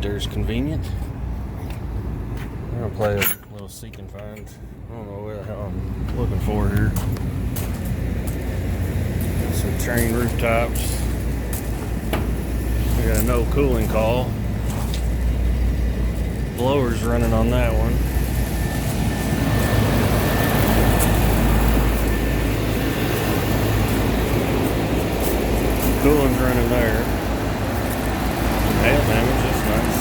there is convenient. I'm gonna play a little seek and find. I don't know where the hell I'm looking for here. Some train rooftops. We got a no cooling call. Blower's running on that one. Cooling's running there. Some hail damage, that's nice.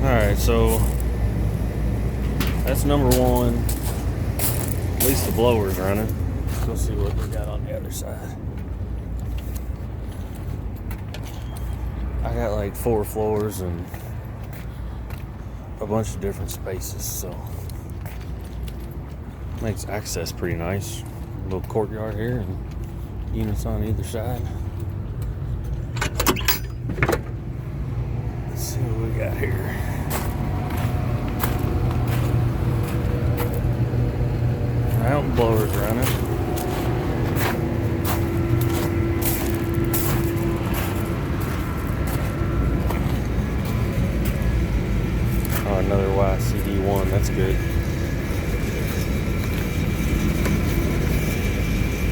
Alright, so that's number one. At least the blower's running. Let's go see what we got on the other side. I got like 4 floors and a bunch of different spaces, so makes access pretty nice. A little courtyard here and units on either side. Let's see what we got here. Mountain blower's running. Oh, another YCD1, that's good.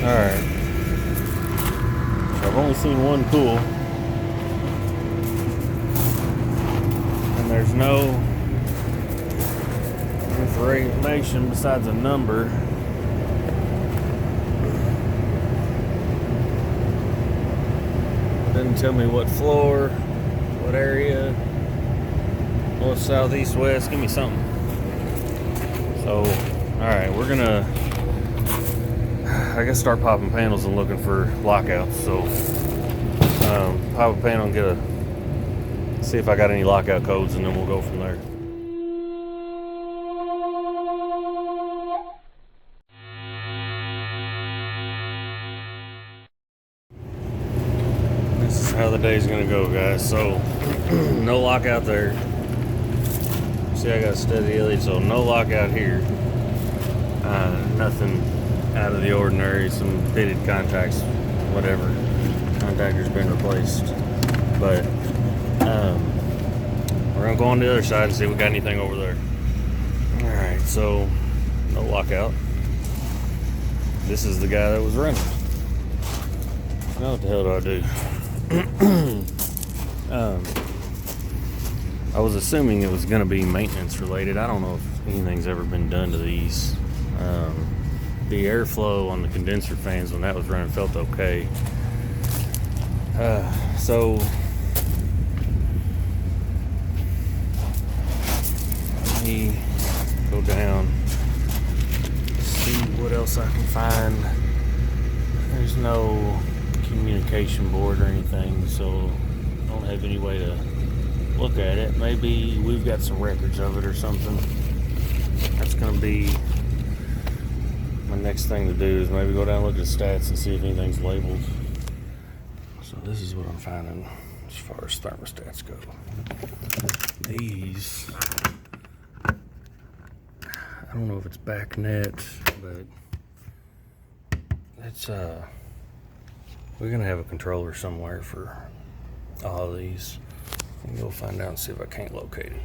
Alright. So I've only seen one pool. And there's no information besides a number. Doesn't tell me what floor, what area, north, south, east, west. Give me something. So, alright, we're gonna, I guess, start popping panels and looking for lockouts. So, pop a panel and see if I got any lockout codes, and then we'll go from there. This is how the day's gonna go, guys. So, no lockout there. See, I got a steady LED, so no lockout here. Nothing out of the ordinary. Some pitted contacts, whatever. Contactor's been replaced. But we're gonna go on the other side and see if we got anything over there. Alright, so no lockout. This is the guy that was running. Now what the hell do I do? I was assuming it was going to be maintenance related. I don't know if anything's ever been done to these. The airflow on the condenser fans when that was running felt okay. So let me go down, see what else I can find. There's no communication board or anything, so I don't have any way to look at it. Maybe we've got some records of it or something. That's gonna be my next thing to do, is maybe go down and look at the stats and see if anything's labeled. So this is what I'm finding as far as thermostats go. These, I don't know if it's back net, but it's we're gonna have a controller somewhere for all of these. And go find out and see if I can't locate it.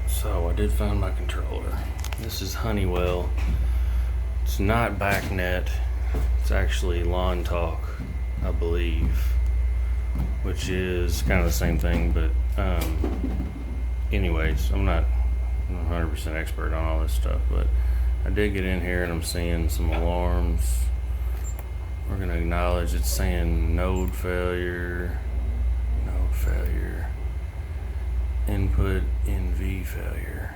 So I did find my controller. This is Honeywell. It's not back net. It's actually Lawn Talk, I believe, which is kind of the same thing. But anyways, I'm not 100% expert on all this stuff, but I did get in here and I'm seeing some alarms. We're gonna acknowledge it's saying node failure, input NV failure.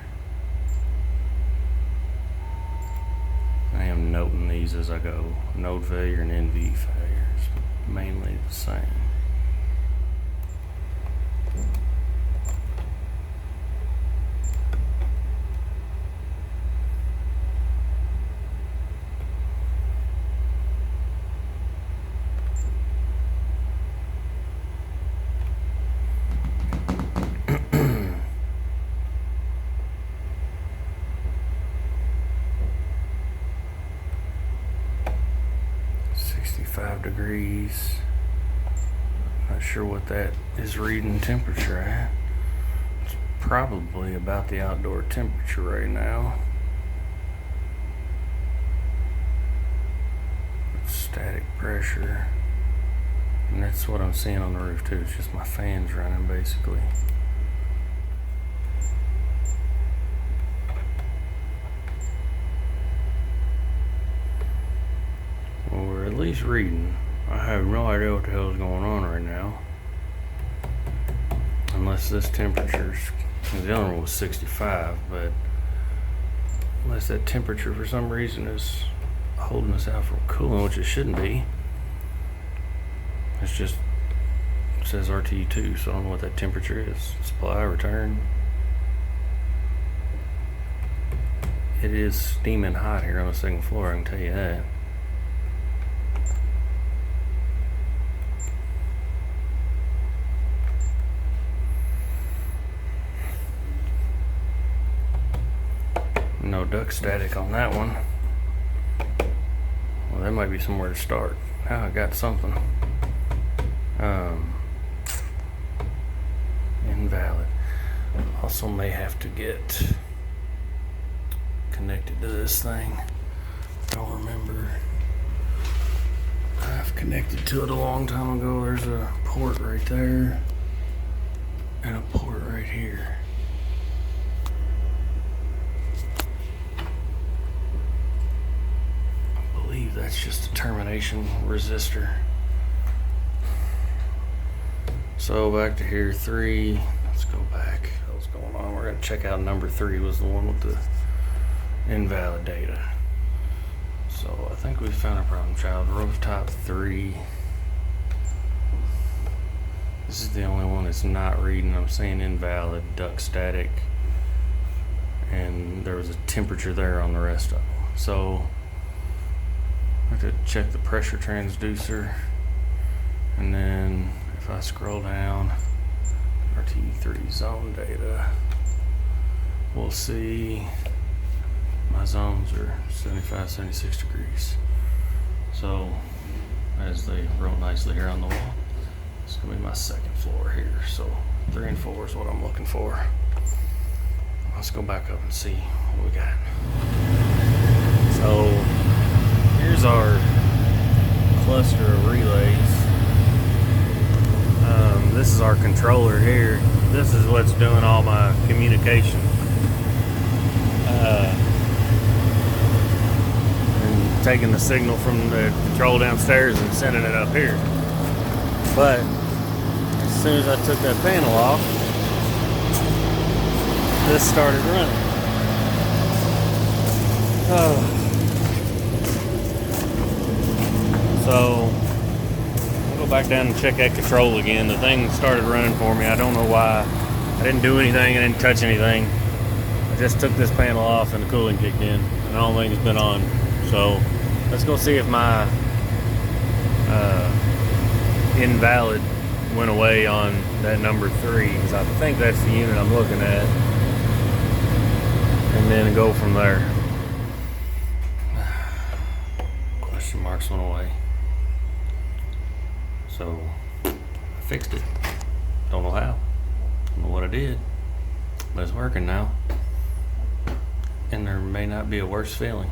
I am noting these as I go. Node failure and NV failures, mainly the same. 35 degrees. Not sure what that is reading temperature at. It's probably about the outdoor temperature right now. Static pressure. And that's what I'm seeing on the roof too. It's just my fans running basically. Well, we're at least reading. I have no idea what the hell is going on right now. Unless this temperature's, the other one was 65, but unless that temperature for some reason is holding us out from cooling, which it shouldn't be. It's just, it says RTU2, so I don't know what that temperature is. Supply, return. It is steaming hot here on the second floor, I can tell you that. No duct static on that one. Well, that might be somewhere to start. Now I got something. Invalid. Also may have to get connected to this thing. I don't remember. I've connected to it a long time ago. There's a port right there and a port right here. I believe that's just a termination resistor. So back to here, 3. Let's go back. What's going on? We're gonna check out number 3 was the one with the invalid data. So I think we found a problem child. Rooftop 3. This is the only one that's not reading. I'm saying invalid, duct static, and there was a temperature there on the rest of them. So I have to check the pressure transducer, and then if I scroll down, RT3 zone data, we'll see my zones are 75, 76 degrees. So, as they wrote nicely here on the wall, it's gonna be my second floor here. So, 3 and 4 is what I'm looking for. Let's go back up and see what we got. So, here's our cluster of relays. This is our controller here. This is what's doing all my communication. And taking the signal from the control downstairs and sending it up here. But as soon as I took that panel off, this started running. So go back down and check that control again. The thing started running for me. I don't know why. I didn't do anything. I didn't touch anything. I just took this panel off and the cooling kicked in. And I don't think it's been on. So let's go see if my invalid went away on that number 3, because I think that's the unit I'm looking at. And then go from there. Question marks went away. So I fixed it. Don't know how. Don't know what I did. But it's working now. And there may not be a worse feeling.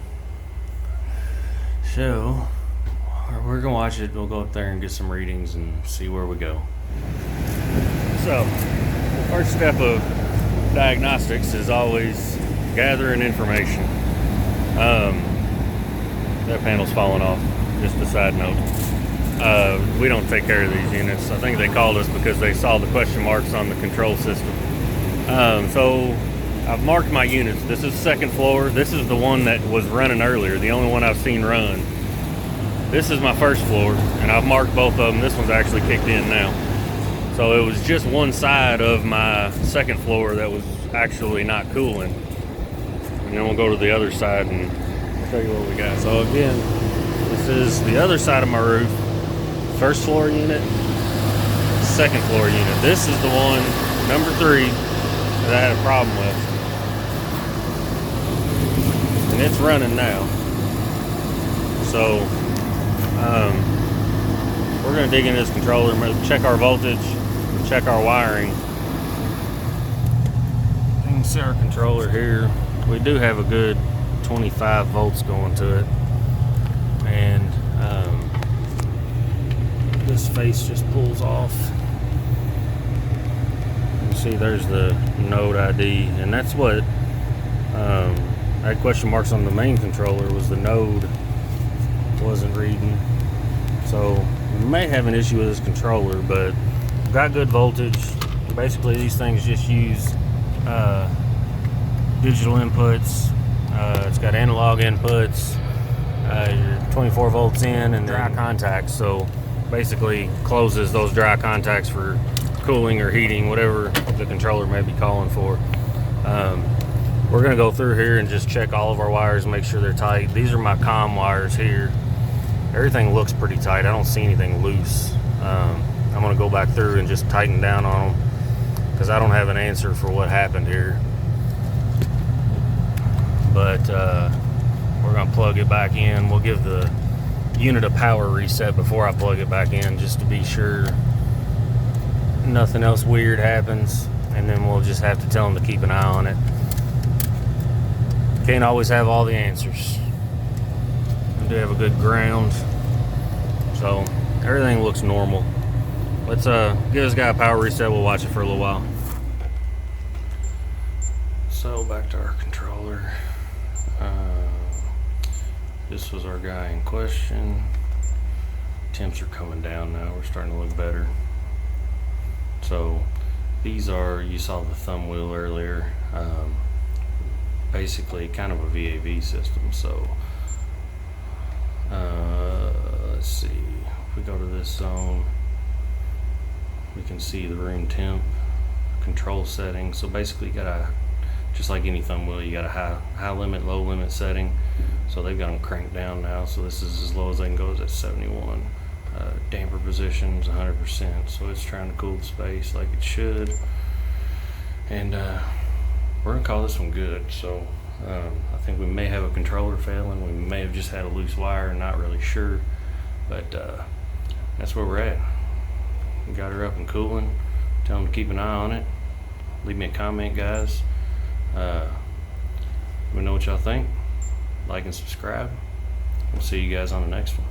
So we're gonna watch it. We'll go up there and get some readings and see where we go. So the first step of diagnostics is always gathering information. That panel's falling off. Just a side note. We don't take care of these units. I think they called us because they saw the question marks on the control system. So I've marked my units. This is second floor. This is the one that was running earlier, the only one I've seen run. This is my first floor, and I've marked both of them. This one's actually kicked in now. So it was just one side of my second floor that was actually not cooling. And then we'll go to the other side and I'll tell you what we got. So again, this is the other side of my roof. First floor unit, second floor unit. This is the one, number 3, that I had a problem with. And it's running now. So, we're going to dig into this controller and check our voltage, check our wiring. You can see our controller here. We do have a good 25 volts going to it, and this face just pulls off. You can see there's the node ID, and that's what that question marks on the main controller was the node wasn't reading. So we may have an issue with this controller, but got good voltage. Basically these things just use digital inputs. It's got analog inputs, your 24 volts in, and dry contacts. So basically closes those dry contacts for cooling or heating, whatever the controller may be calling for. We're going to go through here and just check all of our wires and make sure they're tight. These are my comm wires here. Everything looks pretty tight. I don't see anything loose. I'm going to go back through and just tighten down on them because I don't have an answer for what happened here. But we're going to plug it back in. We'll give the unit a power reset before I plug it back in just to be sure nothing else weird happens, and then we'll just have to tell them to keep an eye on it. Can't always have all the answers. We do have a good ground, so everything looks normal. Let's give this guy a power reset. We'll watch it for a little while. So back to our controller. This was our guy in question. Temps are coming down now. We're starting to look better. So these are, you saw the thumb wheel earlier. Basically kind of a VAV system. So let's see, if we go to this zone, we can see the room temp, control settings. So basically you got a, just like any thumb wheel, you got a high limit, low limit setting. So they've got them cranked down now, so this is as low as they can go, is at 71. Damper positions 100%, so it's trying to cool the space like it should. And we're gonna call this one good. So I think we may have a controller failing. We may have just had a loose wire, not really sure, but that's where we're at. We got her up and cooling. Tell them to keep an eye on it. Leave me a comment, guys. Let me know what y'all think. Like and subscribe. We'll see you guys on the next one.